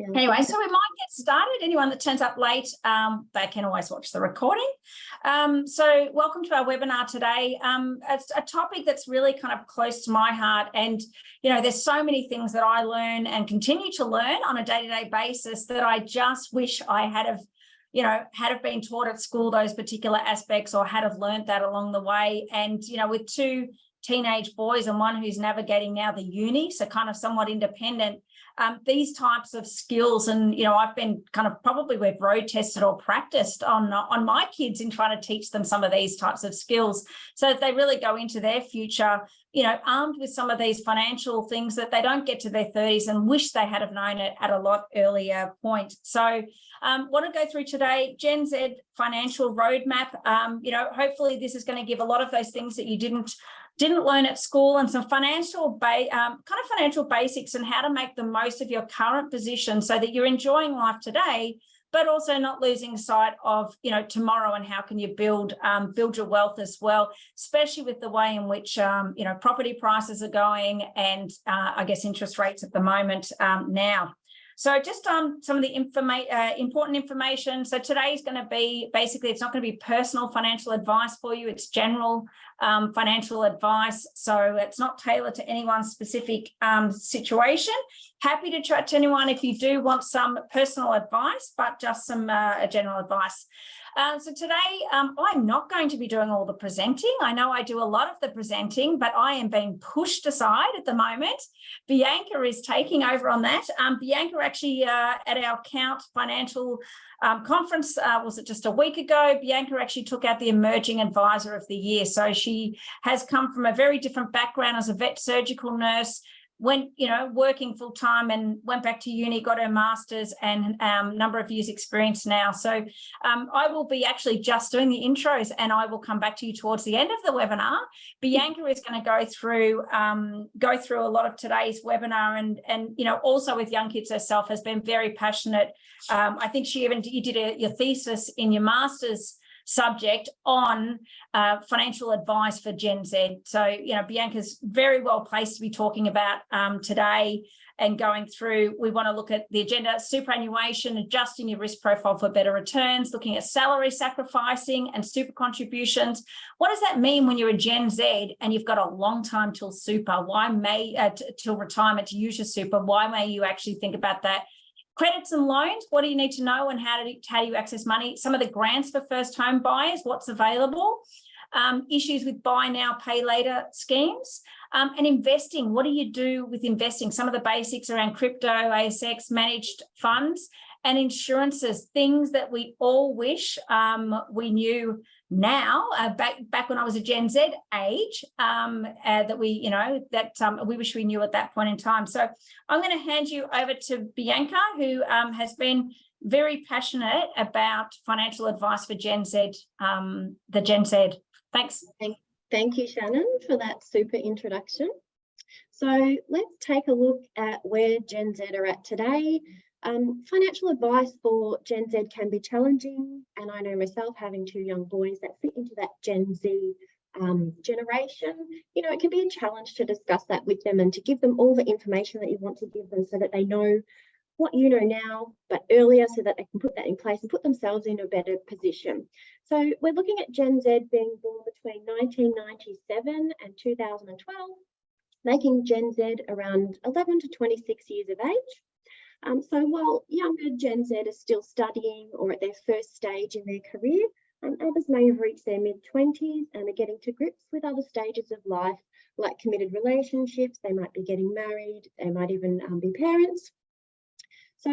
Anyway, so we might get started. Anyone that turns up late, they can always watch the recording. So welcome to our webinar today. It's a topic that's really kind of close to my heart. And, you know, there's so many things that I learn and continue to learn on a day-to-day basis that I just wish I had have been taught at school, those particular aspects, or had have learned that along the way. And, you know, with two teenage boys and one who's navigating now the uni, so kind of somewhat independent, these types of skills, and you know, I've been kind of we've road tested or practiced on my kids in trying to teach them some of these types of skills so that they really go into their future, you know, armed with some of these financial things that they don't get to their 30s and wish they had have known it at a lot earlier point. So want to go through today Gen Z financial roadmap. You know, hopefully this is going to give a lot of those things that you didn't learn at school, and some financial basics and how to make the most of your current position so that you're enjoying life today, but also not losing sight of, you know, tomorrow, and how can you build your wealth as well, especially with the way in which, you know, property prices are going and I guess interest rates at the moment now. So just some of the important information. So today's going to be, basically, it's not going to be personal financial advice for you. It's general financial advice. So it's not tailored to anyone's specific situation. Happy to chat to anyone if you do want some personal advice, but just some general advice. So today, I'm not going to be doing all the presenting. I know I do a lot of the presenting, but I am being pushed aside at the moment. Bianca is taking over on that. Bianca actually at our Count Financial conference, was it just a week ago? Bianca actually took out the Emerging Advisor of the Year. So she has come from a very different background as a vet surgical nurse, went, you know, working full time, and went back to uni, got her master's, and number of years experience now. So I will be actually just doing the intros, and I will come back to you towards the end of the webinar. Bianca is going to go through a lot of today's webinar, and you know, also with young kids herself, has been very passionate. I think you did your thesis in your master's subject on financial advice for Gen Z. So, you know, Bianca's very well placed to be talking about today and going through. We want to look at the agenda: superannuation, adjusting your risk profile for better returns, looking at salary sacrificing and super contributions. What does that mean when you're a Gen Z and you've got a long time till super? Till retirement to use your super? Why may you actually think about that? Credits and loans, what do you need to know, and how do you access money? Some of the grants for first home buyers, what's available, issues with buy now, pay later schemes, and investing. What do you do with investing? Some of the basics around crypto, ASX, managed funds, and insurances, things that we all wish we knew now, back when I was a Gen Z age, that we wish we knew at that point in time. So I'm going to hand you over to Bianca, who has been very passionate about financial advice for Gen Z, the Gen Z. Thanks. Thank you, Shannon, for that super introduction. So let's take a look at where Gen Z are at today. Financial advice for Gen Z can be challenging, and I know myself, having two young boys that fit into that Gen Z generation, you know, it can be a challenge to discuss that with them and to give them all the information that you want to give them so that they know what you know now, but earlier, so that they can put that in place and put themselves in a better position. So we're looking at Gen Z being born between 1997 and 2012, making Gen Z around 11 to 26 years of age. So while younger Gen Z are still studying or at their first stage in their career, others may have reached their mid-20s and are getting to grips with other stages of life, like committed relationships. They might be getting married, they might even be parents. So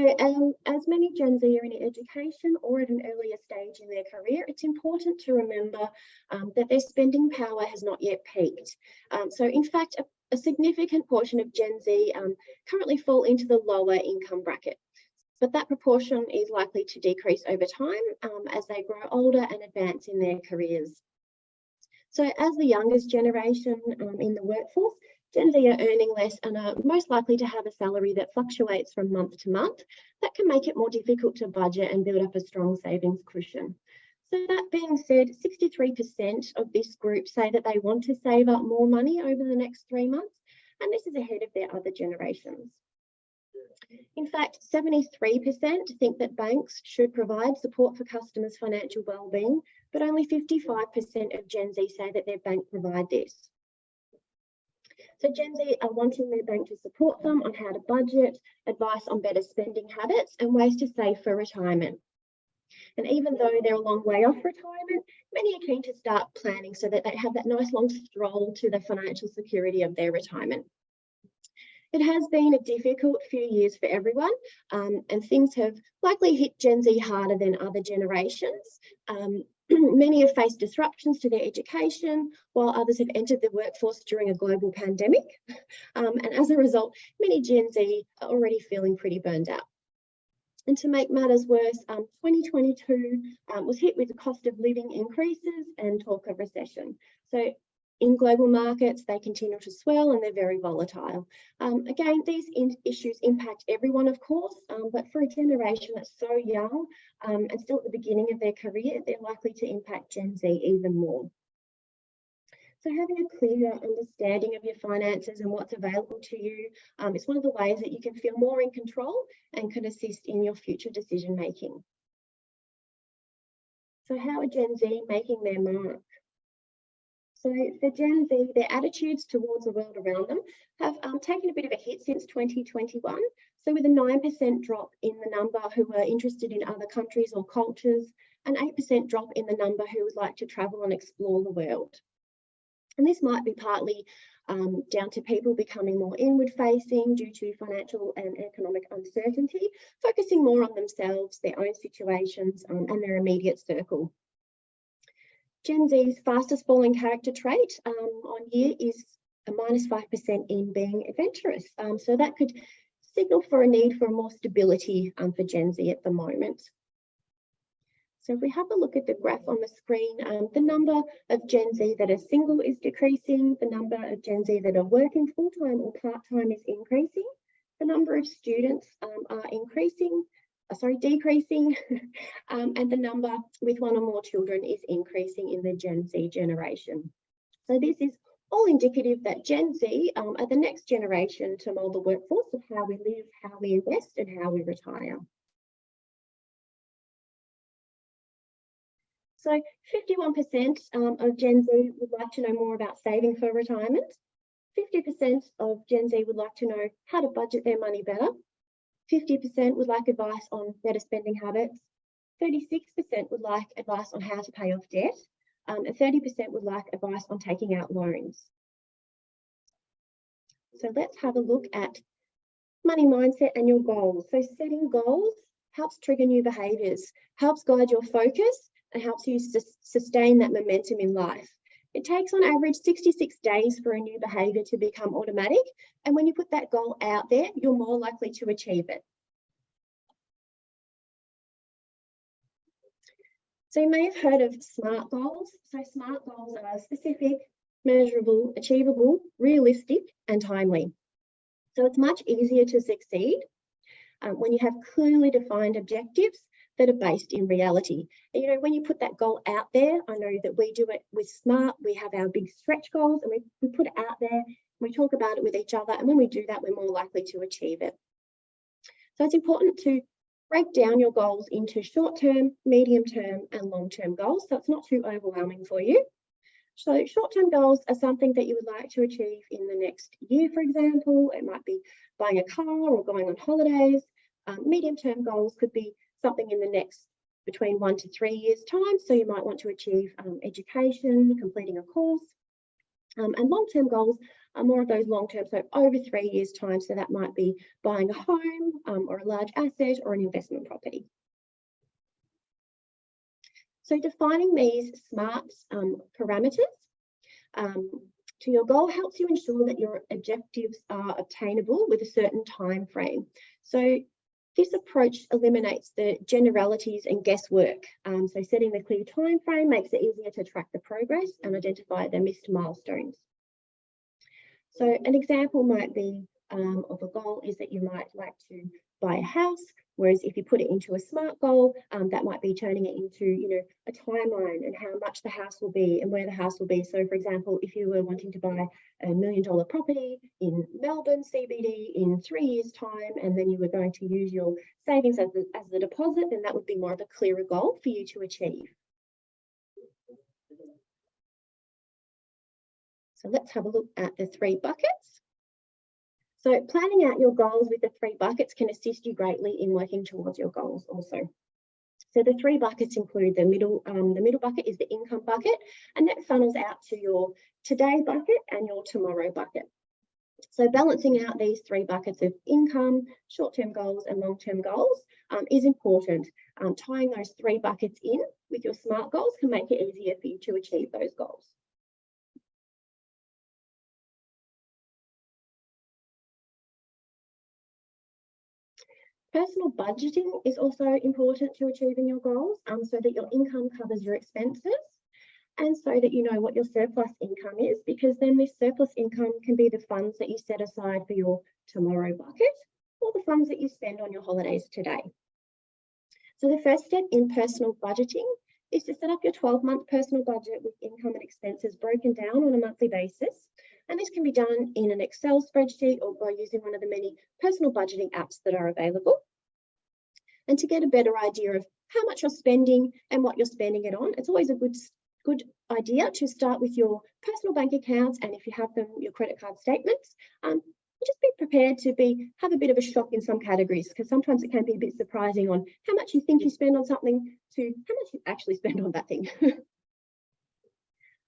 as many Gen Z are in education or at an earlier stage in their career, it's important to remember that their spending power has not yet peaked. So in fact, a significant portion of Gen Z currently fall into the lower income bracket, but that proportion is likely to decrease over time as they grow older and advance in their careers. So as the youngest generation in the workforce, Gen Z are earning less and are most likely to have a salary that fluctuates from month to month. That can make it more difficult to budget and build up a strong savings cushion. So that being said, 63% of this group say that they want to save up more money over the next 3 months, and this is ahead of their other generations. In fact, 73% think that banks should provide support for customers' financial wellbeing, but only 55% of Gen Z say that their bank provide this. So Gen Z are wanting their bank to support them on how to budget, advice on better spending habits, and ways to save for retirement. And even though they're a long way off retirement, many are keen to start planning so that they have that nice long stroll to the financial security of their retirement. It has been a difficult few years for everyone, and things have likely hit Gen Z harder than other generations. Many have faced disruptions to their education, while others have entered the workforce during a global pandemic. And as a result, many Gen Z are already feeling pretty burned out. And to make matters worse, 2022 was hit with the cost of living increases and talk of recession. So in global markets, they continue to swell and they're very volatile. Again, these issues impact everyone, of course, but for a generation that's so young and still at the beginning of their career, they're likely to impact Gen Z even more. So having a clear understanding of your finances and what's available to you is one of the ways that you can feel more in control and can assist in your future decision making. So how are Gen Z making their mark? So for Gen Z, their attitudes towards the world around them have taken a bit of a hit since 2021. So with a 9% drop in the number who are interested in other countries or cultures, an 8% drop in the number who would like to travel and explore the world. And this might be partly down to people becoming more inward facing due to financial and economic uncertainty, focusing more on themselves, their own situations and their immediate circle. Gen Z's fastest falling character trait on year is a -5% in being adventurous. So that could signal for a need for more stability for Gen Z at the moment. So if we have a look at the graph on the screen, the number of Gen Z that are single is decreasing, the number of Gen Z that are working full-time or part-time is increasing, the number of students are decreasing, and the number with one or more children is increasing in the Gen Z generation. So this is all indicative that Gen Z are the next generation to mould the workforce of how we live, how we invest, and how we retire. So 51% of Gen Z would like to know more about saving for retirement. 50% of Gen Z would like to know how to budget their money better. 50% would like advice on better spending habits. 36% would like advice on how to pay off debt. And 30% would like advice on taking out loans. So let's have a look at money mindset and your goals. So setting goals helps trigger new behaviours, helps guide your focus, and helps you sustain that momentum in life. It takes on average 66 days for a new behaviour to become automatic. And when you put that goal out there, you're more likely to achieve it. So you may have heard of SMART goals. So SMART goals are specific, measurable, achievable, realistic, and timely. So it's much easier to succeed when you have clearly defined objectives that are based in reality. And, you know, when you put that goal out there, I know that we do it with SMART, we have our big stretch goals and we put it out there, we talk about it with each other, and when we do that, we're more likely to achieve it. So it's important to break down your goals into short-term, medium-term, and long-term goals, so it's not too overwhelming for you. So short-term goals are something that you would like to achieve in the next year, for example. It might be buying a car or going on holidays. Medium-term goals could be something in the next between 1 to 3 years' time. So you might want to achieve education, completing a course. And long-term goals are more of those long-term, so over 3 years' time. So that might be buying a home or a large asset or an investment property. So defining these SMART parameters to your goal helps you ensure that your objectives are obtainable with a certain time frame. So this approach eliminates the generalities and guesswork. So setting the clear time frame makes it easier to track the progress and identify the missed milestones. So an example might be of a goal is that you might like to buy a house Whereas if you put it into a SMART goal, that might be turning it into, you know, a timeline and how much the house will be and where the house will be. So for example, if you were wanting to buy $1 million property in Melbourne CBD in 3 years' time, and then you were going to use your savings as the deposit, then that would be more of a clearer goal for you to achieve. So let's have a look at the 3 buckets. So planning out your goals with the 3 buckets can assist you greatly in working towards your goals also. So the 3 buckets include the middle bucket is the income bucket, and that funnels out to your today bucket and your tomorrow bucket. So balancing out these 3 buckets of income, short-term goals and long-term goals is important. Tying those 3 buckets in with your SMART goals can make it easier for you to achieve those goals. Personal budgeting is also important to achieving your goals, so that your income covers your expenses and so that you know what your surplus income is, because then this surplus income can be the funds that you set aside for your tomorrow bucket or the funds that you spend on your holidays today. So the first step in personal budgeting is to set up your 12-month personal budget with income and expenses broken down on a monthly basis. And this can be done in an Excel spreadsheet or by using one of the many personal budgeting apps that are available. And to get a better idea of how much you're spending and what you're spending it on, it's always a good idea to start with your personal bank accounts, and if you have them, your credit card statements. Just be prepared to have a bit of a shock in some categories, because sometimes it can be a bit surprising on how much you think you spend on something to how much you actually spend on that thing.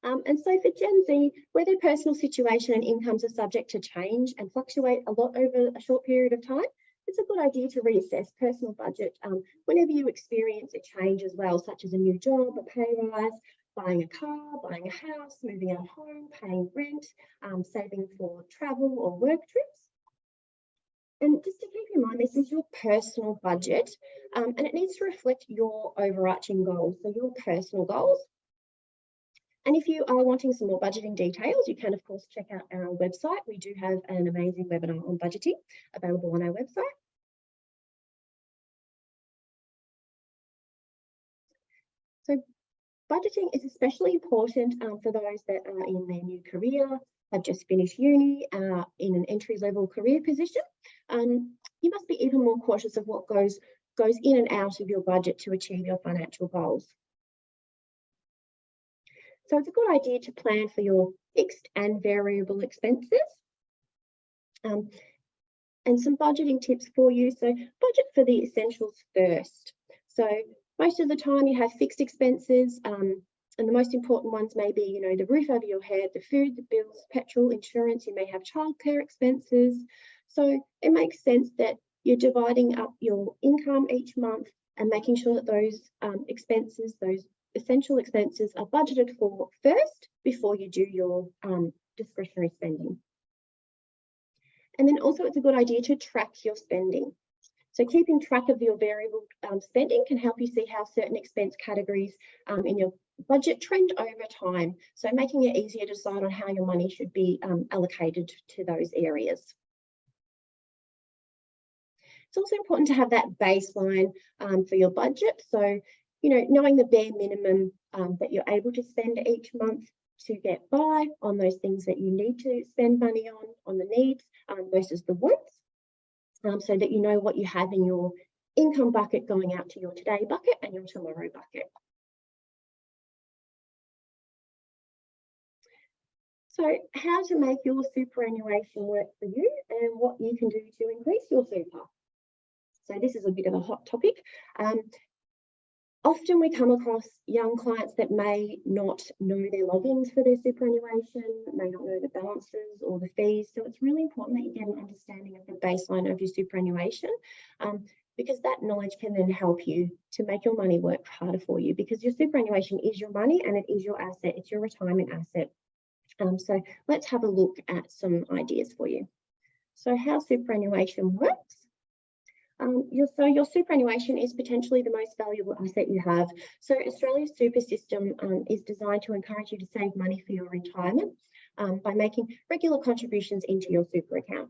And so for Gen Z, where their personal situation and incomes are subject to change and fluctuate a lot over a short period of time, it's a good idea to reassess personal budget whenever you experience a change as well, such as a new job, a pay rise, buying a car, buying a house, moving out of home, paying rent, saving for travel or work trips. And just to keep in mind, this is your personal budget, and it needs to reflect your overarching goals, so your personal goals. And if you are wanting some more budgeting details, you can, of course, check out our website. We do have an amazing webinar on budgeting available on our website. So budgeting is especially important for those that are in their new career, have just finished uni, in an entry-level career position. You must be even more cautious of what goes in and out of your budget to achieve your financial goals. So it's a good idea to plan for your fixed and variable expenses. And some budgeting tips for you. So budget for the essentials first. So most of the time you have fixed expenses, and the most important ones may be, you know, the roof over your head, the food, the bills, petrol, insurance. You may have childcare expenses. So it makes sense that you're dividing up your income each month and making sure that those expenses, those essential expenses, are budgeted for first before you do your discretionary spending. And then also it's a good idea to track your spending. So keeping track of your variable spending can help you see how certain expense categories in your budget trend over time. So making it easier to decide on how your money should be allocated to those areas. It's also important to have that baseline for your budget. So, you know, knowing the bare minimum that you're able to spend each month to get by on those things that you need to spend money on the needs versus the wants, so that you know what you have in your income bucket going out to your today bucket and your tomorrow bucket. So how to make your superannuation work for you and what you can do to increase your super. So this is a bit of a hot topic. Often we come across young clients that may not know their logins for their superannuation, may not know the balances or the fees. So it's really important that you get an understanding of the baseline of your superannuation, because that knowledge can then help you to make your money work harder for you, because your superannuation is your money and it is your asset. It's your retirement asset. So let's have a look at some ideas for you. So how superannuation works. Your superannuation is potentially the most valuable asset you have. So Australia's super system is designed to encourage you to save money for your retirement by making regular contributions into your super account.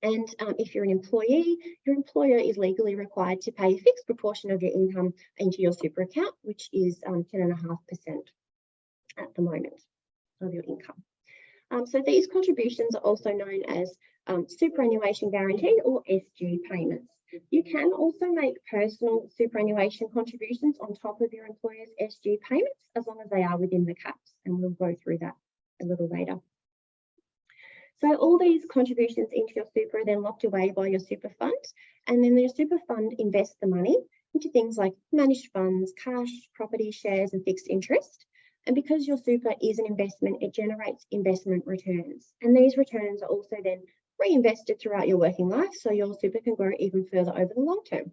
And if you're an employee, your employer is legally required to pay a fixed proportion of your income into your super account, which is 10.5% at the moment of your income. So these contributions are also known as superannuation guarantee or SG payments. You can also make personal superannuation contributions on top of your employer's SG payments, as long as they are within the caps, and we'll go through that a little later. So all these contributions into your super are then locked away by your super fund, and then your super fund invests the money into things like managed funds, cash, property, shares, and fixed interest. And because your super is an investment, it generates investment returns. And these returns are also then reinvested throughout your working life, so your super can grow even further over the long term.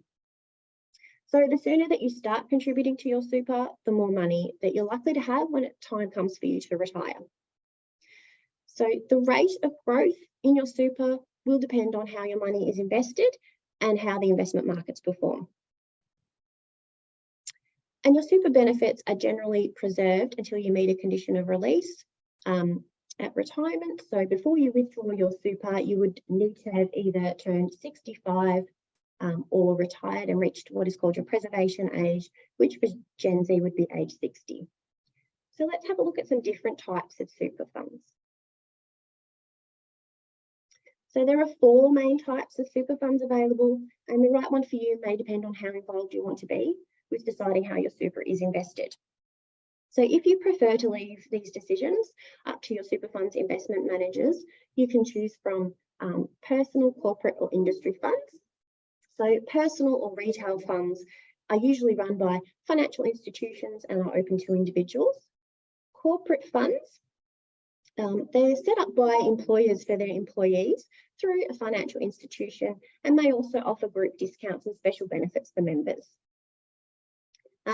So the sooner that you start contributing to your super, the more money that you're likely to have when time comes for you to retire. So the rate of growth in your super will depend on how your money is invested and how the investment markets perform. And your super benefits are generally preserved until you meet a condition of release at retirement. So before you withdraw your super, you would need to have either turned 65 or retired and reached what is called your preservation age, which for Gen Z would be age 60. So let's have a look at some different types of super funds. So there are 4 main types of super funds available, and the right one for you may depend on how involved you want to be with deciding how your super is invested. So if you prefer to leave these decisions up to your super fund's investment managers, you can choose from personal, corporate, or industry funds. So personal or retail funds are usually run by financial institutions and are open to individuals. Corporate funds, they're set up by employers for their employees through a financial institution and may also offer group discounts and special benefits for members.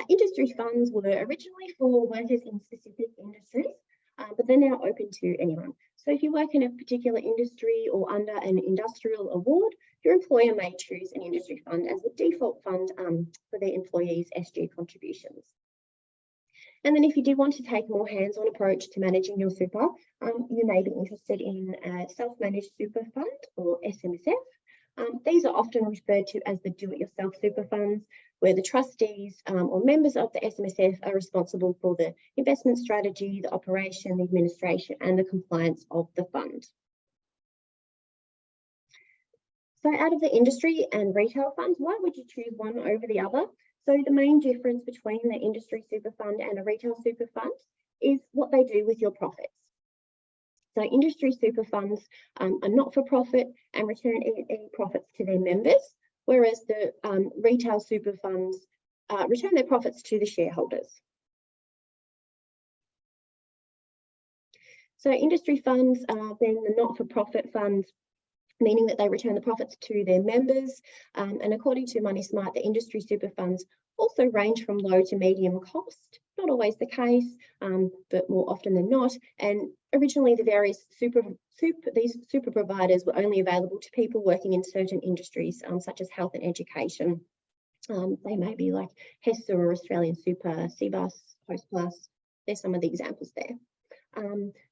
Industry funds were originally for workers in specific industries, but they're now open to anyone. So if you work in a particular industry or under an industrial award, your employer may choose an industry fund as the default fund for their employees' SG contributions. And then if you did want to take a more hands-on approach to managing your super, you may be interested in a self-managed super fund or SMSF. These are often referred to as the do-it-yourself super funds, where the trustees or members of the SMSF are responsible for the investment strategy, the operation, the administration, and the compliance of the fund. So out of the industry and retail funds, why would you choose one over the other? So the main difference between the industry super fund and a retail super fund is what they do with your profits. So industry super funds are not for profit and return any profits to their members, whereas the retail super funds return their profits to the shareholders. So industry funds are then the not-for-profit funds, meaning that they return the profits to their members. And according to Money Smart, the industry super funds also range from low to medium cost. Not always the case, but more often than not. And originally, the various these super providers were only available to people working in certain industries, such as health and education. They may be like HESA or Australian Super, CBUS, Hostplus. There's some of the examples there.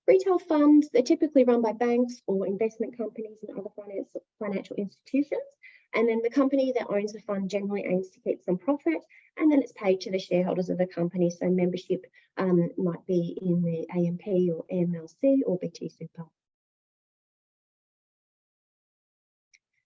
Retail funds, they're typically run by banks or investment companies and other financial institutions. And then the company that owns the fund generally aims to keep some profit, and then it's paid to the shareholders of the company. So membership might be in the AMP or AMLC or BT Super.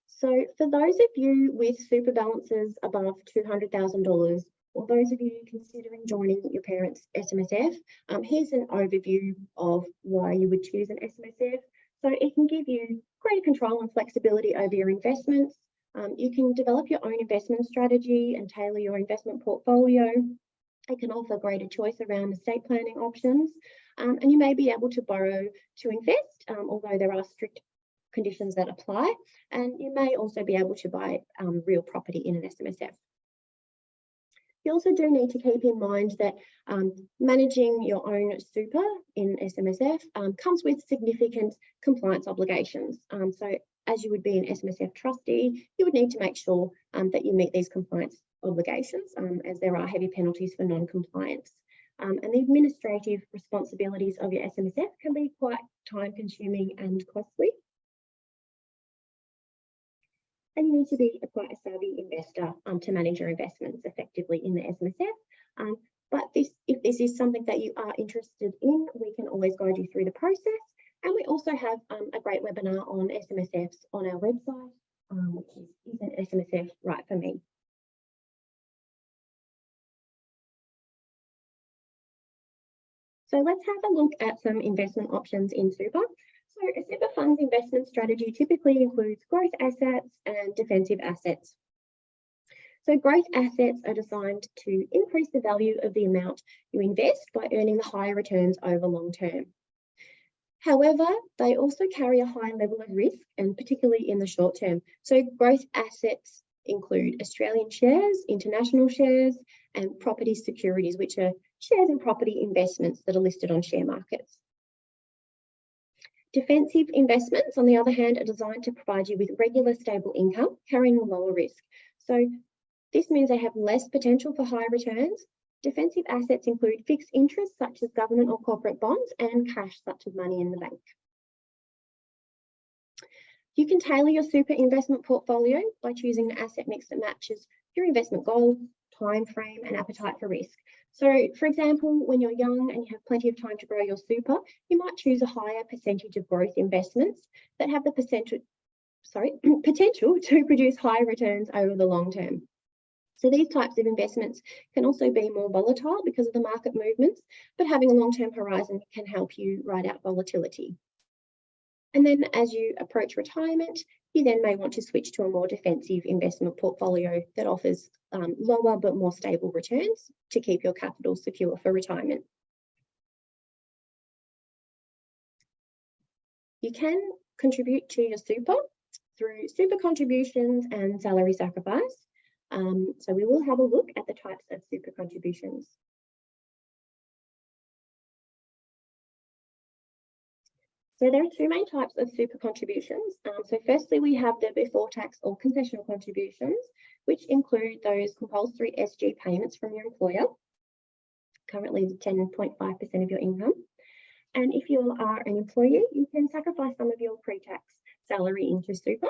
So for those of you with super balances above $200,000, or those of you considering joining your parents' SMSF, here's an overview of why you would choose an SMSF. So it can give you greater control and flexibility over your investments. You can develop your own investment strategy and tailor your investment portfolio. It can offer greater choice around estate planning options, and you may be able to borrow to invest, although there are strict conditions that apply, and you may also be able to buy real property in an SMSF. You also do need to keep in mind that managing your own super in SMSF comes with significant compliance obligations. So as you would be an SMSF trustee, you would need to make sure that you meet these compliance obligations, as there are heavy penalties for non-compliance. And the administrative responsibilities of your SMSF can be quite time-consuming and costly. and you need to be quite a savvy investor to manage your investments effectively in the SMSF. But if this is something that you are interested in, we can always guide you through the process. And we also have a great webinar on SMSFs on our website, which is an SMSF right for me. So let's have a look at some investment options in super. So a super fund's investment strategy typically includes growth assets and defensive assets. So growth assets are designed to increase the value of the amount you invest by earning the higher returns over long term. However, they also carry a high level of risk, and particularly in the short term. So growth assets include Australian shares, international shares, and property securities, which are shares in property investments that are listed on share markets. Defensive investments, on the other hand, are designed to provide you with regular, stable income, carrying a lower risk. So this means they have less potential for high returns. Defensive assets include fixed interest, such as government or corporate bonds, and cash, such as money in the bank. You can tailor your super investment portfolio by choosing an asset mix that matches your investment goal, time frame, and appetite for risk. So, for example, when you're young and you have plenty of time to grow your super, you might choose a higher percentage of growth investments that have the potential to produce higher returns over the long term. So these types of investments can also be more volatile because of the market movements, but having a long-term horizon can help you ride out volatility. And then as you approach retirement, you then may want to switch to a more defensive investment portfolio that offers lower but more stable returns to keep your capital secure for retirement. You can contribute to your super through super contributions and salary sacrifice. So we will have a look at the types of super contributions. So there are two main types of super contributions. So firstly, we have the before tax or concessional contributions, which include those compulsory SG payments from your employer, currently 10.5% of your income. And if you are an employee, you can sacrifice some of your pre-tax salary into super,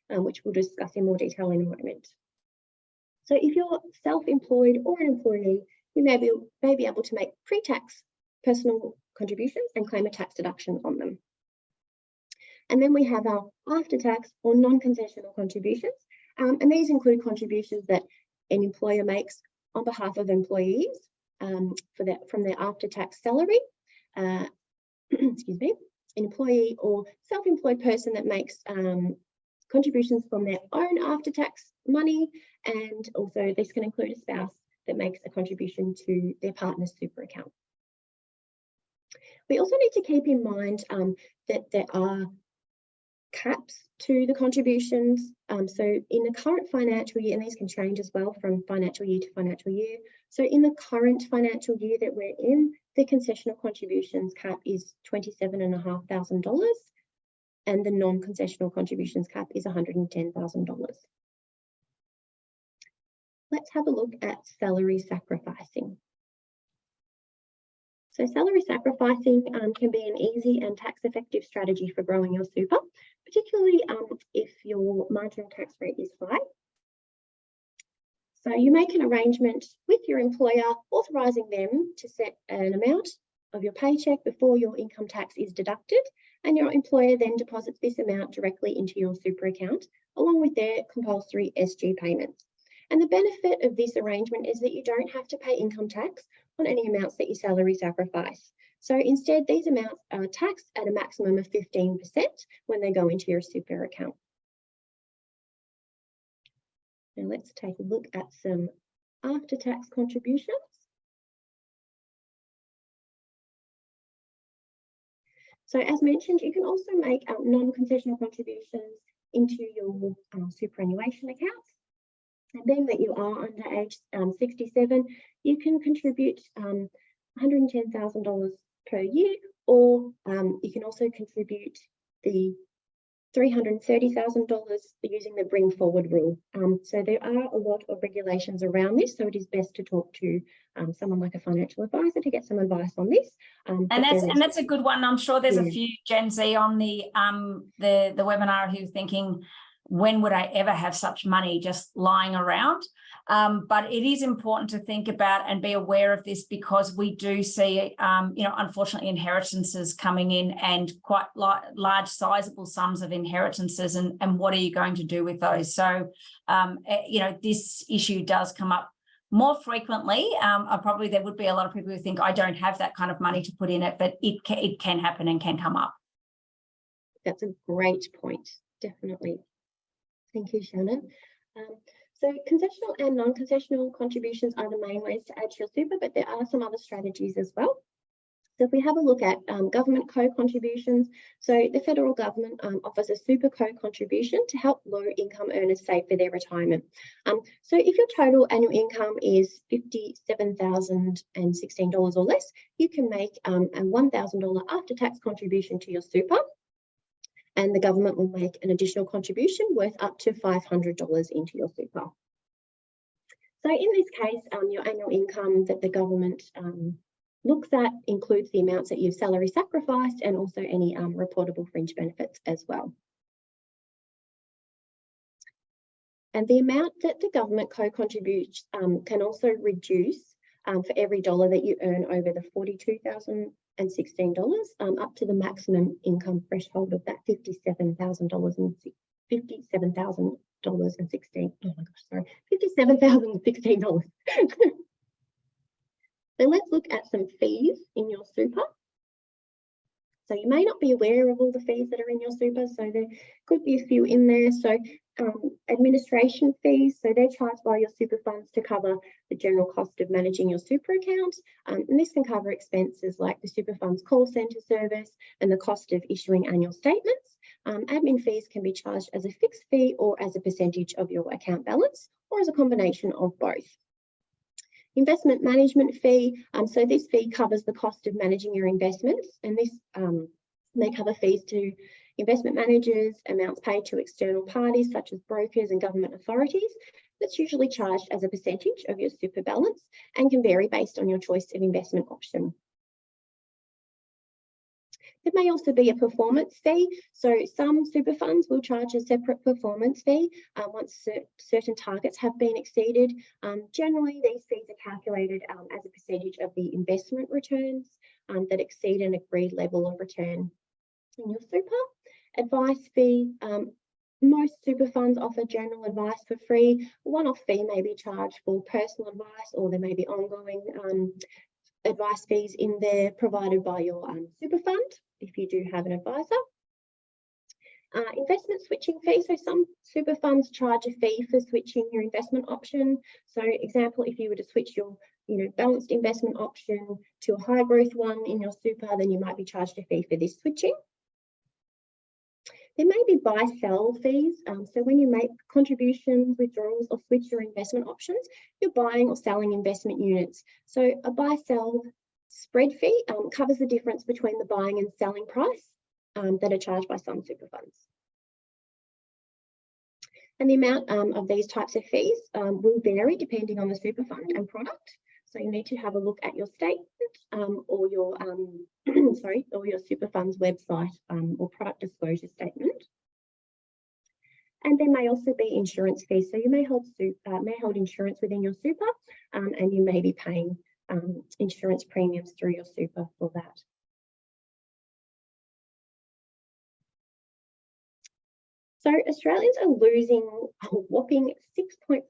which we'll discuss in more detail in a moment. So if you're self-employed or an employee, you may be able to make pre-tax personal contributions and claim a tax deduction on them. And then we have our after-tax or non-concessional contributions. And these include contributions that an employer makes on behalf of employees from their after-tax salary. Excuse me, an employee or self-employed person that makes contributions from their own after-tax money, and also this can include a spouse that makes a contribution to their partner's super account. We also need to keep in mind that there are caps to the contributions. So in the current financial year, and these can change as well from financial year to financial year. So in the current financial year that we're in, the concessional contributions cap is $27,500, and the non-concessional contributions cap is $110,000. Let's have a look at salary sacrificing. So salary sacrificing can be an easy and tax-effective strategy for growing your super, particularly if your marginal tax rate is high. So you make an arrangement with your employer, authorising them to set an amount of your paycheck before your income tax is deducted, and your employer then deposits this amount directly into your super account, along with their compulsory SG payments. And the benefit of this arrangement is that you don't have to pay income tax on any amounts that you salary sacrifice. So instead, these amounts are taxed at a maximum of 15% when they go into your super account. Now let's take a look at some after-tax contributions. So as mentioned, you can also make non-concessional contributions into your superannuation accounts. And being that you are under age 67, you can contribute $110,000 per year, or you can also contribute the $330,000 using the bring forward rule. So there are a lot of regulations around this, so it is best to talk to someone like a financial advisor to get some advice on this. And that's a good one. I'm sure there's a few Gen Z on the webinar who are thinking, when would I ever have such money just lying around? But it is important to think about and be aware of this, because we do see, unfortunately, inheritances coming in, and quite large, sizable sums of inheritances. And what are you going to do with those? So, this issue does come up more frequently. Probably there would be a lot of people who think, I don't have that kind of money to put in it, but it can happen and can come up. That's a great point, definitely. Thank you, Shannon. So concessional and non-concessional contributions are the main ways to add to your super, but there are some other strategies as well. So if we have a look at government co-contributions, so the federal government offers a super co-contribution to help low-income earners save for their retirement. So if your total annual income is $57,016 or less, you can make a $1,000 after-tax contribution to your super, and the government will make an additional contribution worth up to $500 into your super. So in this case, your annual income that the government looks at includes the amounts that you've salary sacrificed, and also any reportable fringe benefits as well. And the amount that the government co-contributes can also reduce for every dollar that you earn over the $42,016 up to the maximum income threshold of that $57,016. Oh my gosh, sorry, $57,016. So let's look at some fees in your super. So you may not be aware of all the fees that are in your super, so there could be a few in there. So administration fees, so they're charged by your super funds to cover the general cost of managing your super account. And this can cover expenses like the super fund's call centre service and the cost of issuing annual statements. Admin fees can be charged as a fixed fee or as a percentage of your account balance, or as a combination of both. Investment management fee, so this fee covers the cost of managing your investments, and this may cover fees to investment managers, amounts paid to external parties such as brokers and government authorities. That's usually charged as a percentage of your super balance and can vary based on your choice of investment option. There may also be a performance fee. So some super funds will charge a separate performance fee once certain targets have been exceeded. Generally, these fees are calculated as a percentage of the investment returns that exceed an agreed level of return in your super. Advice fee. Most super funds offer general advice for free. One-off fee may be charged for personal advice, or there may be ongoing advice fees in there provided by your super fund if you do have an advisor. Investment switching fee. So some super funds charge a fee for switching your investment option. So example, if you were to switch your balanced investment option to a high growth one in your super, then you might be charged a fee for this switching. There may be buy-sell fees. So when you make contributions, withdrawals, or switch your investment options, you're buying or selling investment units. So a buy-sell spread fee covers the difference between the buying and selling price that are charged by some super funds. And the amount of these types of fees will vary depending on the super fund and product. So you need to have a look at your statement or your or your super fund's website or product disclosure statement. And there may also be insurance fees. So you may hold insurance within your super, and you may be paying insurance premiums through your super for that. So Australians are losing a whopping $6.5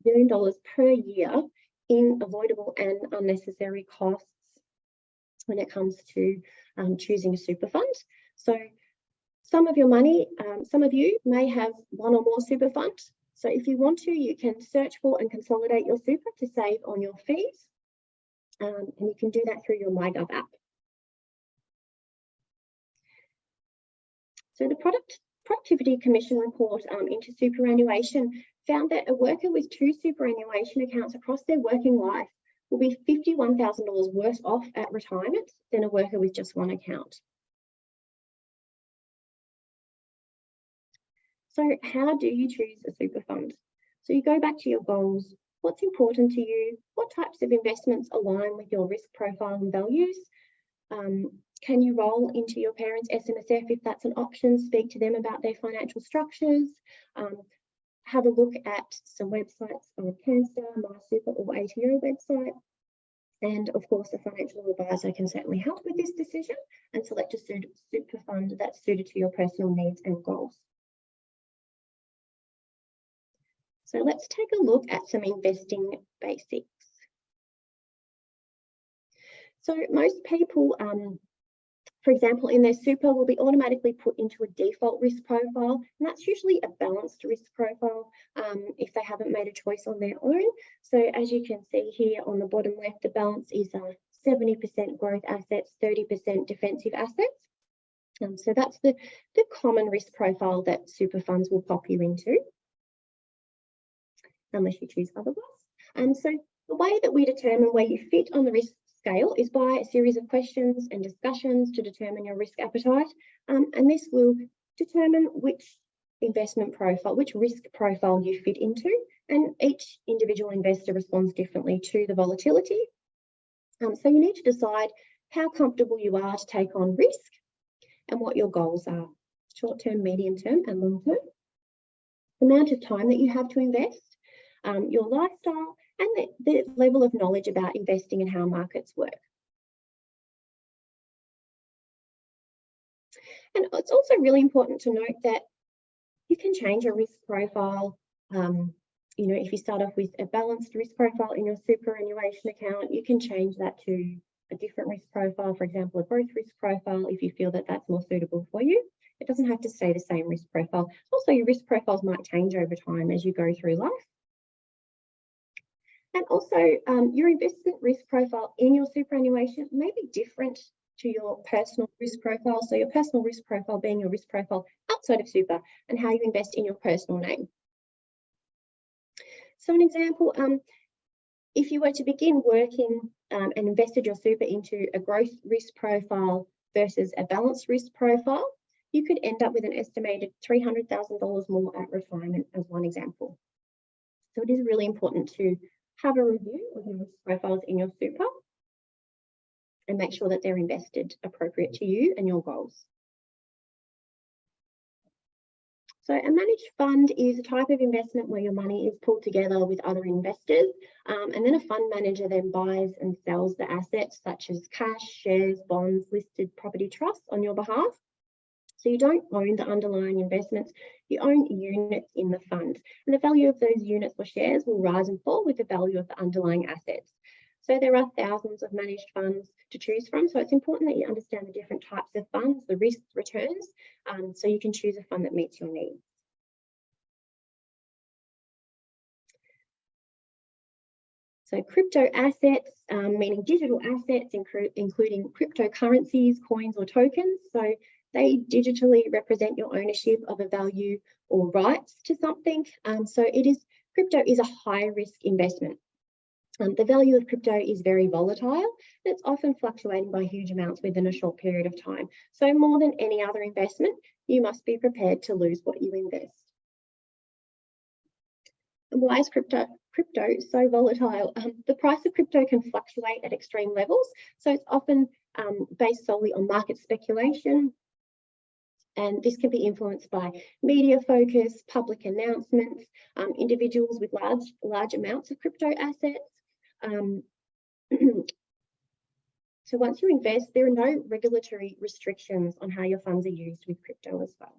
billion per year in avoidable and unnecessary costs when it comes to choosing a super fund. So some of your money, some of you may have one or more super funds. So if you want to, you can search for and consolidate your super to save on your fees. And you can do that through your MyGov app. So the Productivity Commission report into superannuation found that a worker with 2 superannuation accounts across their working life will be $51,000 worse off at retirement than a worker with just one account. So how do you choose a super fund? So you go back to your goals. What's important to you? What types of investments align with your risk profile and values? Can you roll into your parents' SMSF if that's an option? Speak to them about their financial structures. Have a look at some websites on Cancer, MySuper or ATO website. And of course, a financial advisor can certainly help with this decision and select a super fund that's suited to your personal needs and goals. So let's take a look at some investing basics. So most people, for example, in their super will be automatically put into a default risk profile, and that's usually a balanced risk profile if they haven't made a choice on their own. So as you can see here on the bottom left, the balance is 70% growth assets, 30% defensive assets. So that's the common risk profile that super funds will pop you into, unless you choose otherwise. So the way that we determine where you fit on the risk scale is by a series of questions and discussions to determine your risk appetite. And this will determine which investment profile, which risk profile you fit into. And each individual investor responds differently to the volatility. So you need to decide how comfortable you are to take on risk and what your goals are, short-term, medium-term and long-term. The amount of time that you have to invest, your lifestyle, and the level of knowledge about investing and how markets work. And it's also really important to note that you can change your risk profile. You know, if you start off with a balanced risk profile in your superannuation account, you can change that to a different risk profile, for example, a growth risk profile, if you feel that that's more suitable for you. It doesn't have to stay the same risk profile. Also, your risk profiles might change over time as you go through life. And also, your investment risk profile in your superannuation may be different to your personal risk profile. So your personal risk profile being your risk profile outside of super and how you invest in your personal name. So an example, if you were to begin working and invested your super into a growth risk profile versus a balanced risk profile, you could end up with an estimated $300,000 more at retirement as one example. So it is really important to have a review of your risk profiles in your super and make sure that they're invested appropriate to you and your goals. So a managed fund is a type of investment where your money is pulled together with other investors, and then a fund manager then buys and sells the assets such as cash, shares, bonds, listed property trusts on your behalf. So you don't own the underlying investments, you own units in the fund. And the value of those units or shares will rise and fall with the value of the underlying assets. So there are thousands of managed funds to choose from. So it's important that you understand the different types of funds, the risks, returns, so you can choose a fund that meets your needs. So crypto assets, meaning digital assets, including cryptocurrencies, coins or tokens. So they digitally represent your ownership of a value or rights to something. So crypto is a high risk investment. The value of crypto is very volatile. It's often fluctuating by huge amounts within a short period of time. So more than any other investment, you must be prepared to lose what you invest. And why is crypto so volatile? The price of crypto can fluctuate at extreme levels. So it's often based solely on market speculation. And this can be influenced by media focus, public announcements, individuals with large amounts of crypto assets. So once you invest, there are no regulatory restrictions on how your funds are used with crypto as well.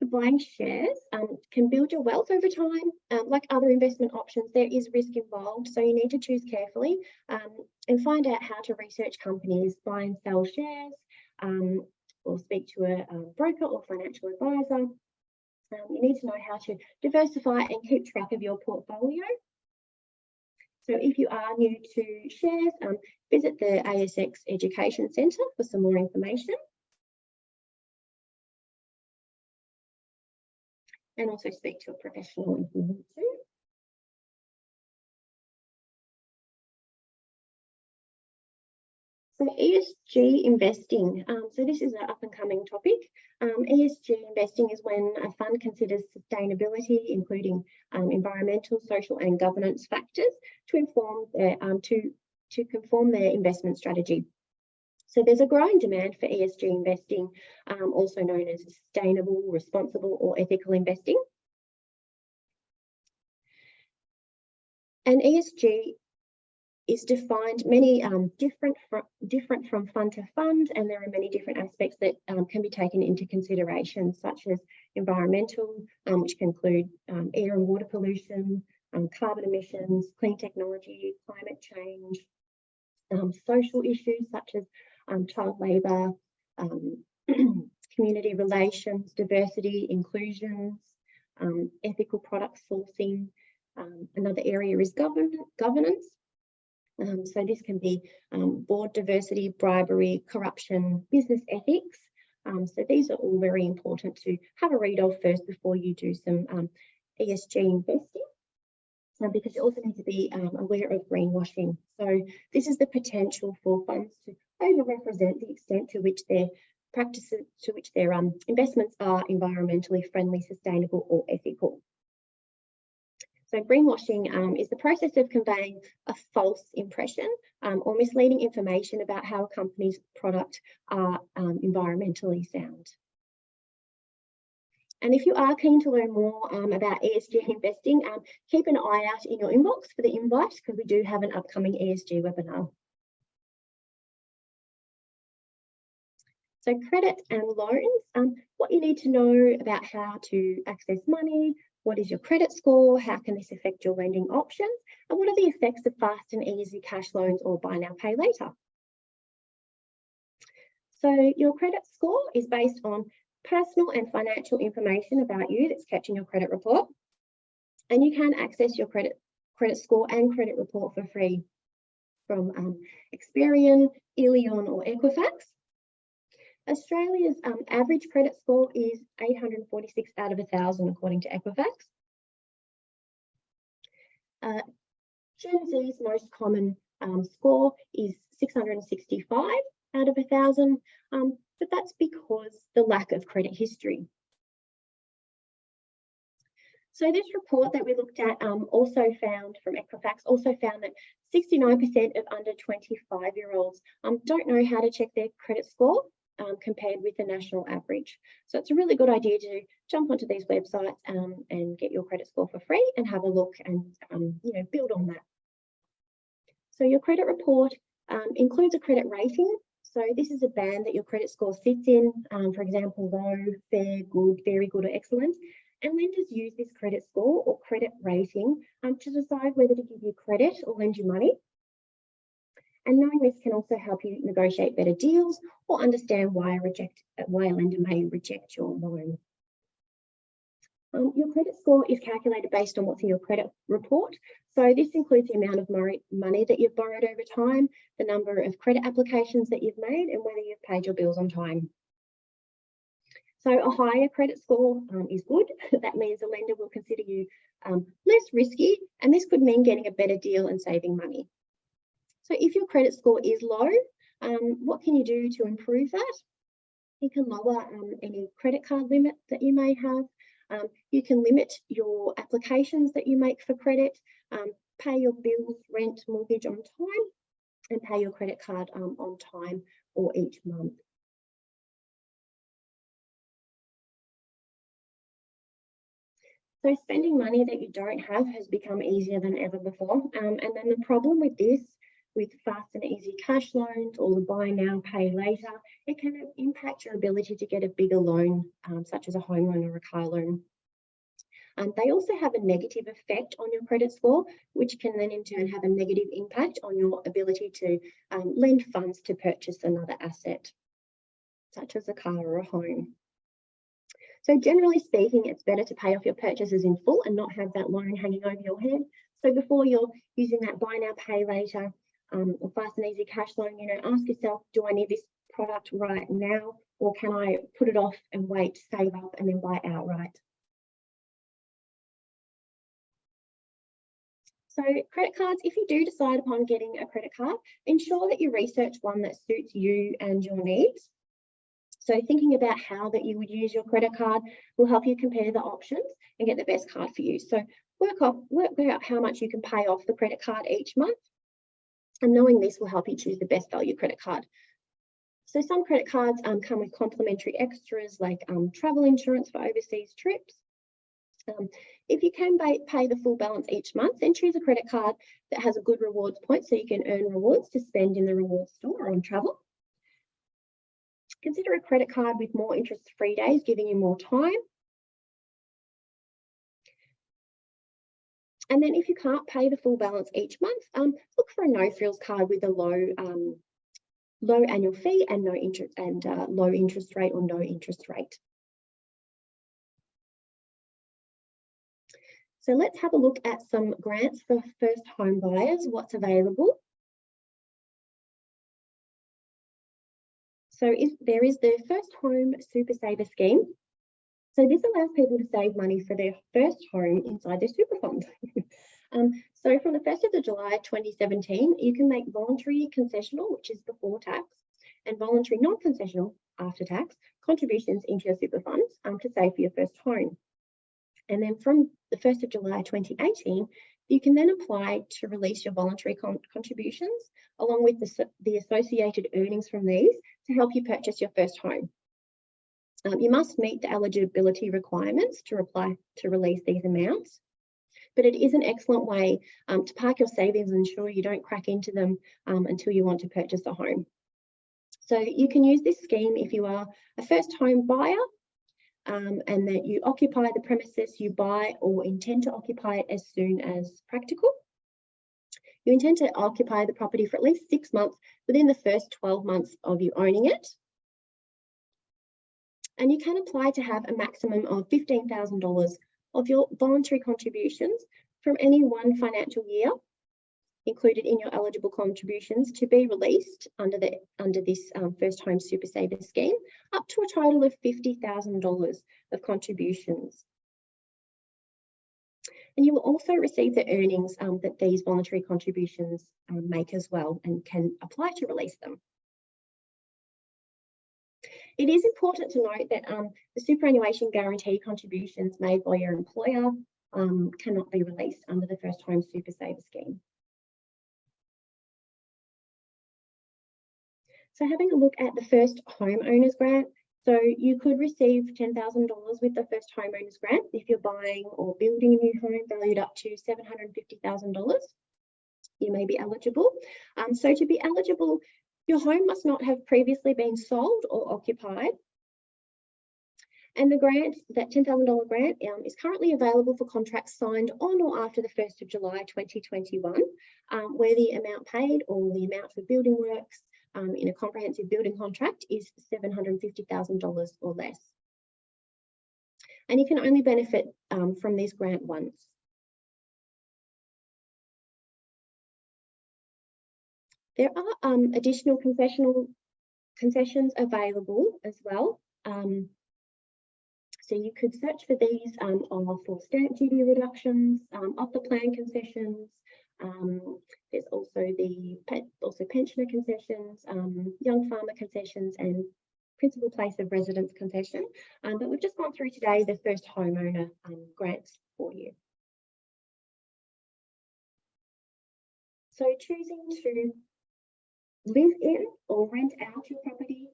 Buying shares can build your wealth over time. Like other investment options, there is risk involved, so you need to choose carefully and find out how to research companies, buy and sell shares, or speak to a broker or financial advisor. You need to know how to diversify and keep track of your portfolio. So if you are new to shares, visit the ASX Education Centre for some more information. And also speak to a professional if you need to. So ESG investing. So this is an up and coming topic. ESG investing is when a fund considers sustainability, including environmental, social, and governance factors, to inform their to conform their investment strategy. So there's a growing demand for ESG investing, also known as sustainable, responsible, or ethical investing. And ESG is defined many different from fund to fund, and there are many different aspects that can be taken into consideration, such as environmental, which can include air and water pollution, carbon emissions, clean technology, climate change, social issues such as child labour, community relations, diversity, inclusions, ethical product sourcing. Another area is governance. So this can be board diversity, bribery, corruption, business ethics. So these are all very important to have a read of first before you do some ESG investing. Because you also need to be aware of greenwashing. So this is the potential for funds to overrepresent the extent to which their practices, to which their investments are environmentally friendly, sustainable, or ethical. So greenwashing is the process of conveying a false impression or misleading information about how a company's product are environmentally sound. And if you are keen to learn more about ESG investing, keep an eye out in your inbox for the invite, because we do have an upcoming ESG webinar. So credit and loans, what you need to know about how to access money, what is your credit score, how can this affect your lending options, and what are the effects of fast and easy cash loans or buy now, pay later. So your credit score is based on personal and financial information about you that's kept in your credit report, and you can access your credit score and credit report for free from Experian, Ilion, or Equifax. Australia's average credit score is 846 out of 1,000 according to Equifax. Gen Z's most common score is 665 out of 1,000, but that's because the lack of credit history. So this report that we looked at also found from Equifax also found that 69% of under 25-year-olds don't know how to check their credit score compared with the national average. So it's a really good idea to jump onto these websites and get your credit score for free and have a look and build on that. So your credit report includes a credit rating. So this is a band that your credit score sits in, for example, low, fair, good, very good, or excellent. And lenders use this credit score or credit rating to decide whether to give you credit or lend you money. And knowing this can also help you negotiate better deals or understand why a lender may reject your loan. Your credit score is calculated based on what's in your credit report. So this includes the amount of money that you've borrowed over time, the number of credit applications that you've made, and whether you've paid your bills on time. So a higher credit score is good. That means a lender will consider you less risky, and this could mean getting a better deal and saving money. So if your credit score is low, what can you do to improve that? You can lower any credit card limit that you may have. You can limit your applications that you make for credit, pay your bills, rent, mortgage on time, and pay your credit card on time or each month. So spending money that you don't have has become easier than ever before. And then the problem with this, with fast and easy cash loans or the buy now, pay later, it can impact your ability to get a bigger loan, such as a home loan or a car loan. They also have a negative effect on your credit score, which can then in turn have a negative impact on your ability to lend funds to purchase another asset, such as a car or a home. So generally speaking, it's better to pay off your purchases in full and not have that loan hanging over your head. So before you're using that buy now, pay later or fast and easy cash loan, ask yourself, do I need this product right now, or can I put it off and wait, save up, and then buy outright? So credit cards, if you do decide upon getting a credit card, ensure that you research one that suits you and your needs. So thinking about how that you would use your credit card will help you compare the options and get the best card for you. So work out how much you can pay off the credit card each month. And knowing this will help you choose the best value credit card. So some credit cards come with complimentary extras like travel insurance for overseas trips. If you can pay the full balance each month, then choose a credit card that has a good rewards point so you can earn rewards to spend in the rewards store or on travel. Consider a credit card with more interest-free days, giving you more time. And then if you can't pay the full balance each month, look for a no-frills card with a low annual fee and low interest rate or no interest rate. So let's have a look at some grants for first home buyers, what's available. So there is the First Home Super Saver Scheme. So this allows people to save money for their first home inside their super fund. So from the 1st of July 2017, you can make voluntary concessional, which is before tax, and voluntary non-concessional after tax contributions into your super funds to save for your first home. And then from the 1st of July 2018, you can then apply to release your voluntary contributions along with the associated earnings from these to help you purchase your first home. You must meet the eligibility requirements to apply to release these amounts, but it is an excellent way to park your savings and ensure you don't crack into them until you want to purchase a home. So you can use this scheme if you are a first home buyer and that you occupy the premises you buy or intend to occupy it as soon as practical. You intend to occupy the property for at least 6 months within the first 12 months of you owning it. And you can apply to have a maximum of $15,000 of your voluntary contributions from any one financial year included in your eligible contributions to be released under this First Home Super Saver Scheme, up to a total of $50,000 of contributions. And you will also receive the earnings that these voluntary contributions make as well and can apply to release them. It is important to note that the superannuation guarantee contributions made by your employer cannot be released under the First Home Super Saver Scheme. So having a look at the First Homeowners Grant, so you could receive $10,000 with the First Homeowners Grant if you're buying or building a new home valued up to $750,000. You may be eligible. So to be eligible, your home must not have previously been sold or occupied. And the grant, that $10,000 grant, is currently available for contracts signed on or after the 1st of July 2021, where the amount paid or the amount for building works in a comprehensive building contract is $750,000 or less. And you can only benefit from this grant once. There are additional concessions available as well. So you could search for these for stamp duty reductions, off the plan concessions. There's also pensioner concessions, young farmer concessions, and principal place of residence concession. But we've just gone through today the First Homeowner grants for you. So choosing to live in or rent out your property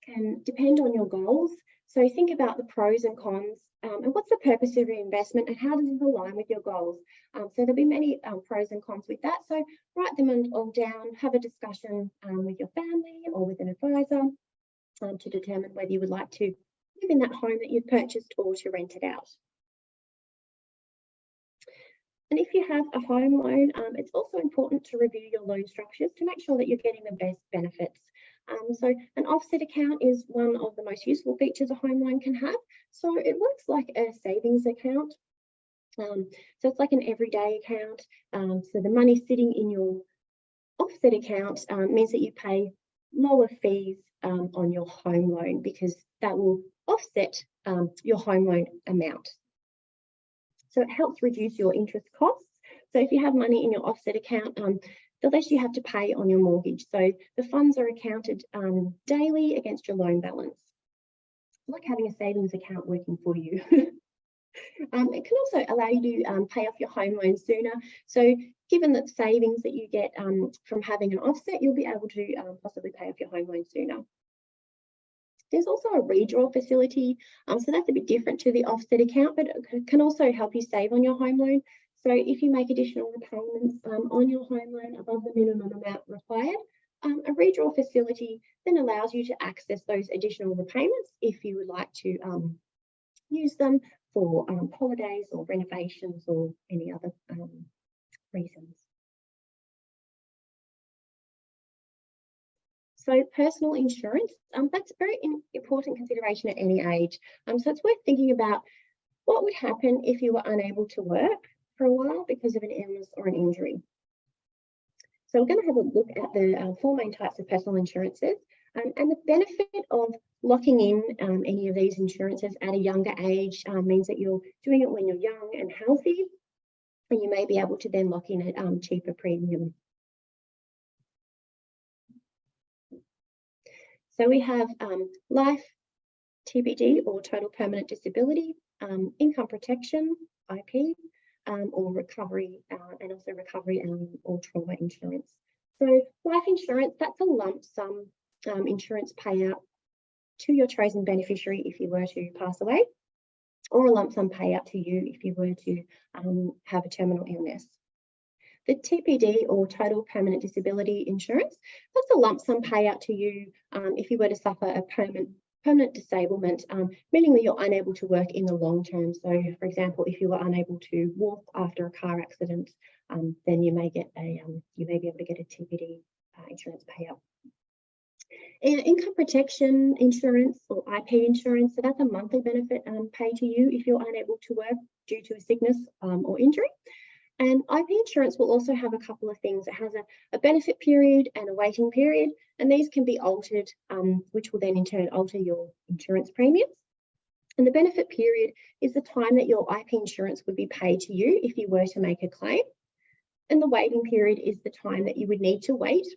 can depend on your goals. So think about the pros and cons and what's the purpose of your investment and how does it align with your goals. So there'll be many pros and cons with that. So write them all down, have a discussion with your family or with an advisor to determine whether you would like to live in that home that you've purchased or to rent it out. And if you have a home loan, it's also important to review your loan structures to make sure that you're getting the best benefits. So an offset account is one of the most useful features a home loan can have. So it works like a savings account. So it's like an everyday account. So the money sitting in your offset account means that you pay lower fees on your home loan because that will offset your home loan amount. So it helps reduce your interest costs So if you have money in your offset account, the less you have to pay on your mortgage. So the funds are accounted daily against your loan balance. It's like having a savings account working for you. It can also allow you to pay off your home loan sooner. So given that savings that you get from having an offset, you'll be able to possibly pay off your home loan sooner. There's also a redraw facility. So that's a bit different to the offset account, but it can also help you save on your home loan. So if you make additional repayments on your home loan above the minimum amount required, a redraw facility then allows you to access those additional repayments if you would like to use them for holidays or renovations or any other reasons. So personal insurance, that's a very important consideration at any age. So it's worth thinking about what would happen if you were unable to work for a while because of an illness or an injury. So we're going to have a look at the 4 main types of personal insurances, and the benefit of locking in any of these insurances at a younger age means that you're doing it when you're young and healthy, and you may be able to then lock in a cheaper premium. So we have life, TPD or total permanent disability, income protection, IP, or recovery, and also recovery or trauma insurance. So life insurance, that's a lump sum insurance payout to your chosen beneficiary if you were to pass away, or a lump sum payout to you if you were to have a terminal illness. The TPD or total permanent disability insurance, that's a lump sum payout to you if you were to suffer a permanent disablement, meaning that you're unable to work in the long term. So, for example, if you were unable to walk after a car accident, then you may get you may be able to get a TPD insurance payout. Income protection insurance or IP insurance, so that's a monthly benefit paid to you if you're unable to work due to a sickness or injury. And IP insurance will also have a couple of things. It has a benefit period and a waiting period, and these can be altered, which will then in turn alter your insurance premiums. And the benefit period is the time that your IP insurance would be paid to you if you were to make a claim. And the waiting period is the time that you would need to wait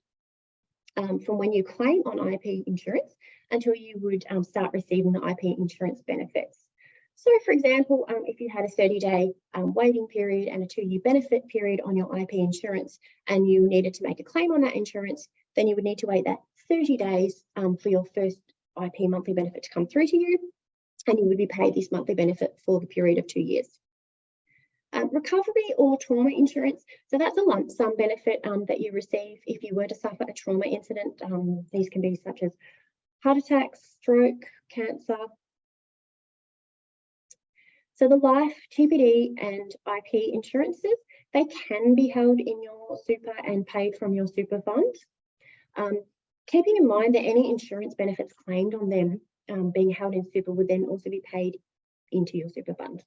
from when you claim on IP insurance until you would start receiving the IP insurance benefits. So, for example, if you had a 30-day waiting period and a 2-year benefit period on your IP insurance and you needed to make a claim on that insurance, then you would need to wait that 30 days for your first IP monthly benefit to come through to you, and you would be paid this monthly benefit for the period of 2 years. Recovery or trauma insurance, so that's a lump sum benefit that you receive if you were to suffer a trauma incident. These can be such as heart attacks, stroke, cancer. So the life, TPD and IP insurances, they can be held in your super and paid from your super fund. Keeping in mind that any insurance benefits claimed on them being held in super would then also be paid into your super fund.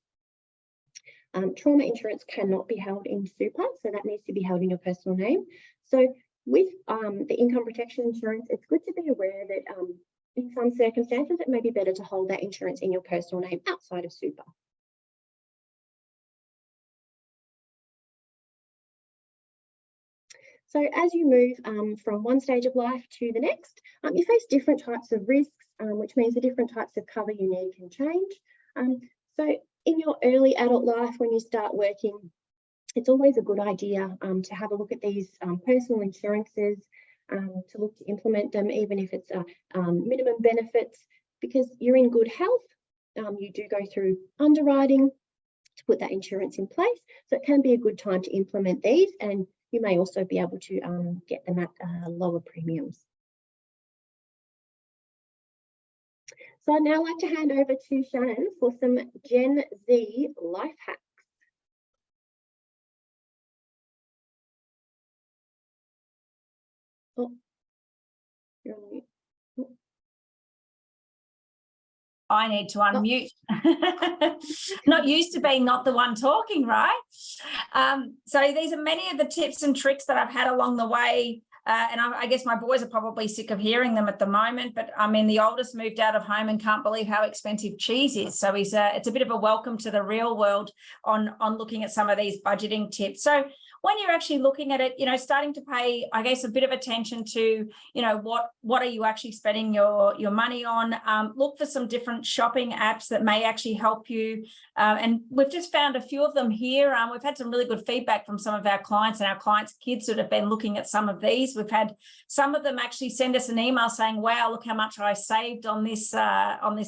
Trauma insurance cannot be held in super, so that needs to be held in your personal name. So with the income protection insurance, it's good to be aware that in some circumstances, it may be better to hold that insurance in your personal name outside of super. So as you move from one stage of life to the next, you face different types of risks, which means the different types of cover you need can change. So in your early adult life, when you start working, it's always a good idea to have a look at these personal insurances, to look to implement them, even if it's minimum benefits, because you're in good health. You do go through underwriting to put that insurance in place. So it can be a good time to implement these, and you may also be able to get them at lower premiums. So I'd now like to hand over to Shannon for some Gen Z life hacks. Oh, you're on mute. Oh. I need to unmute. Not used to being not the one talking, right? So these are many of the tips and tricks that I've had along the way and I guess my boys are probably sick of hearing them at the moment, but I mean, the oldest moved out of home and can't believe how expensive cheese is. So it's a bit of a welcome to the real world on looking at some of these budgeting tips. So when you're actually looking at it, starting to pay, I guess, a bit of attention to, what are you actually spending your money on? Look for some different shopping apps that may actually help you. And we've just found a few of them here. We've had some really good feedback from some of our clients and our clients' kids that have been looking at some of these. We've had some of them actually send us an email saying, wow, look how much I saved on this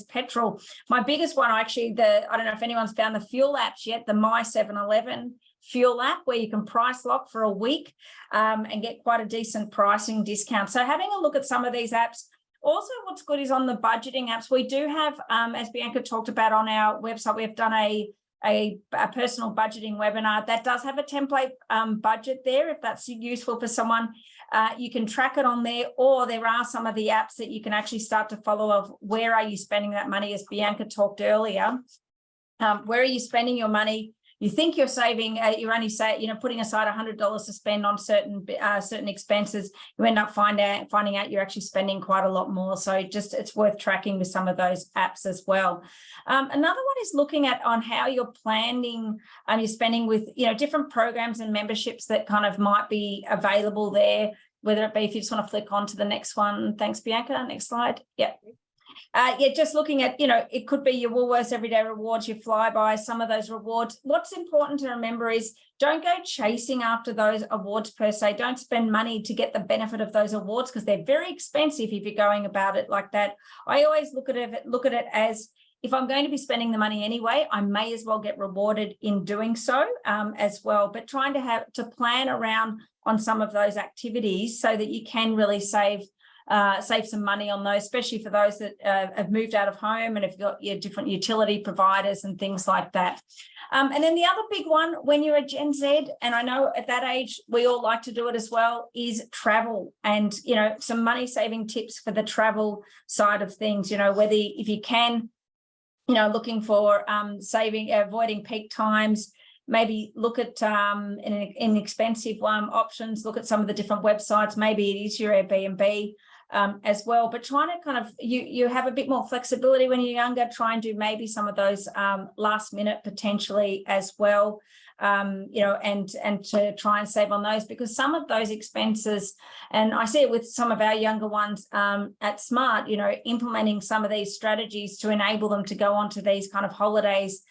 petrol. My biggest one, actually, I don't know if anyone's found the fuel apps yet, the My 7-Eleven fuel app, where you can price lock for a week and get quite a decent pricing discount. So having a look at some of these apps. Also, what's good is on the budgeting apps, we do have, as Bianca talked about on our website, we've done a personal budgeting webinar that does have a template budget there. If that's useful for someone, you can track it on there, or there are some of the apps that you can actually start to follow of where are you spending that money, as Bianca talked earlier. Where are you spending your money? You think you're saving, you're only putting aside $100 to spend on certain expenses. You end up finding out you're actually spending quite a lot more. So it's worth tracking with some of those apps as well. Another one is looking at on how you're planning, you're spending with different programs and memberships that kind of might be available there. Whether it be, if you just want to flick on to the next one. Thanks, Bianca. Next slide. Yeah. Just looking at, it could be your Woolworths Everyday Rewards, your Flybuys, some of those rewards. What's important to remember is don't go chasing after those awards per se. Don't spend money to get the benefit of those awards, because they're very expensive if you're going about it like that. I always look at it as, if I'm going to be spending the money anyway, I may as well get rewarded in doing so as well. But trying to plan around on some of those activities so that you can really save some money on those, especially for those that have moved out of home and have got your different utility providers and things like that. And then the other big one, when you're a Gen Z, and I know at that age we all like to do it as well, is travel. And some money saving tips for the travel side of things. Whether if you can, looking for avoiding peak times. Maybe look at inexpensive options. Look at some of the different websites. Maybe it is your Airbnb as well. But trying to kind of you have a bit more flexibility when you're younger. Try and do maybe some of those last minute potentially as well. And to try and save on those, because some of those expenses, and I see it with some of our younger ones at Smart, implementing some of these strategies to enable them to go onto these kind of holidays.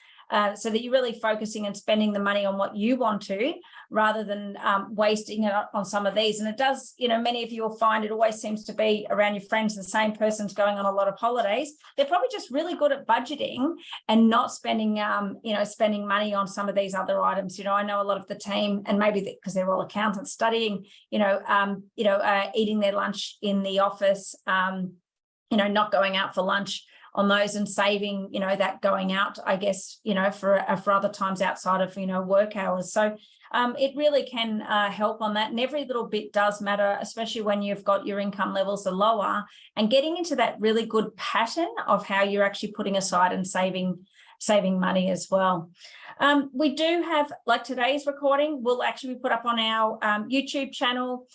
So that you're really focusing and spending the money on what you want to, rather than wasting it on some of these. And it does, many of you will find it always seems to be around your friends, the same person's going on a lot of holidays. They're probably just really good at budgeting and not spending, spending money on some of these other items. I know a lot of the team, and maybe because they're all accountants, studying, eating their lunch in the office, not going out for lunch on those, and saving, that going out, I guess, for other times outside of, work hours. So it really can help on that. And every little bit does matter, especially when you've got your income levels are lower, and getting into that really good pattern of how you're actually putting aside and saving money as well. We do have, like today's recording, will actually be put up on our YouTube channel.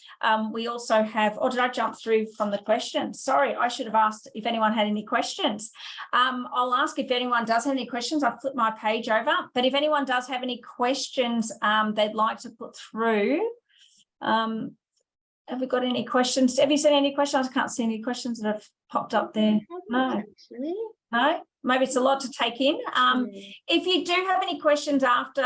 We also have, or did I jump through from the questions? Sorry, I should have asked if anyone had any questions. I'll ask if anyone does have any questions. I've flipped my page over, but if anyone does have any questions they'd like to put through, have we got any questions? Have you seen any questions? I can't see any questions that have popped up there. No. No, maybe it's a lot to take in. If you do have any questions after,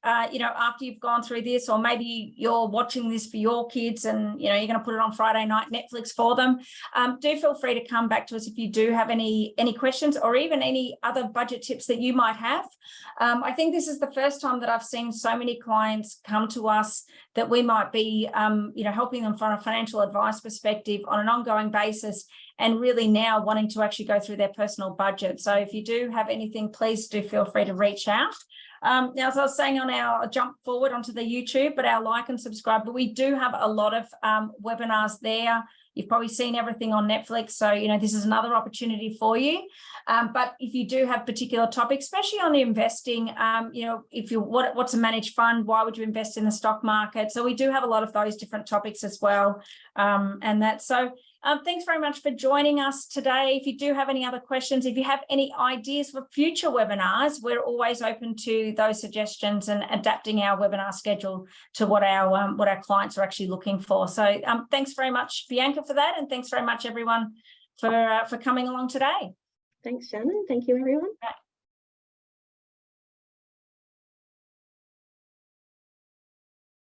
after you've gone through this, or maybe you're watching this for your kids and, you're going to put it on Friday night Netflix for them, do feel free to come back to us if you do have any questions, or even any other budget tips that you might have. I think this is the first time that I've seen so many clients come to us that we might be, helping them from a financial advice perspective on an ongoing basis, and really now wanting to actually go through their personal budget. So if you do have anything, please do feel free to reach out. Now, as I was saying on our jump forward onto the YouTube, but our like and subscribe, but we do have a lot of webinars there. You've probably seen everything on Netflix. So, you know, this is another opportunity for you. But if you do have particular topics, especially on the investing, you know, if you what's a managed fund, why would you invest in the stock market? So we do have a lot of those different topics as well. Thanks very much for joining us today. If you do have any other questions, if you have any ideas for future webinars, we're always open to those suggestions and adapting our webinar schedule to what our clients are actually looking for. So thanks very much, Bianca, for that, and thanks very much, everyone, for coming along today. Thanks, Shannon. Thank you, everyone.